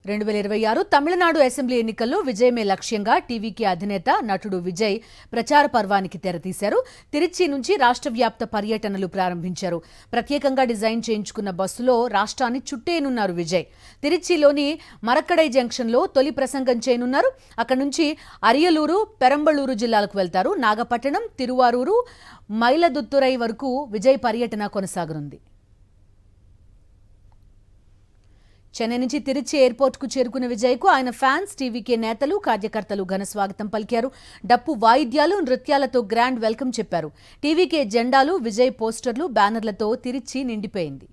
2026 Tamil Nadu assembly ఎన్నికల్లో విజయమే లక్ష్యంగా టీవీకే అధినేత నటుడు విజయ్ ప్రచార పర్వానికి తెరతీశారు. తిరుచి నుంచి రాష్ట్ర వ్యాప్త పర్యటనలు ప్రారంభించారు. ప్రత్యేకంగా డిజైన్ చేయించుకున్న బస్సులో రాష్ట్రాన్ని చుట్టేనున్నారు విజయ్. తిరుచిలోని మరక్కడై జంక్షన్లో తొలి ప్రసంగం చేయనున్నారు. అక్కడి నుంచి అరియలూరు, పెరంబళూరు జిల్లాలకు వెళ్తారు. నాగపట్టణం, తిరువారూరు, మైలదుత్తురై వరకు విజయ్ పర్యటన కొనసాగనుంది. చెన్నై నుంచి తిరుచి ఎయిర్పోర్ట్కు చేరుకున్న విజయ్కు ఆయన ఫ్యాన్స్, టీవీకే నేతలు, కార్యకర్తలు ఘన స్వాగతం పలికారు. డప్పు వాయిద్యాలు, నృత్యాలతో గ్రాండ్ వెల్కమ్ చెప్పారు. టీవీకే జెండాలు, విజయ్ పోస్టర్లు, బ్యానర్లతో తిరుచి నిండిపోయింది.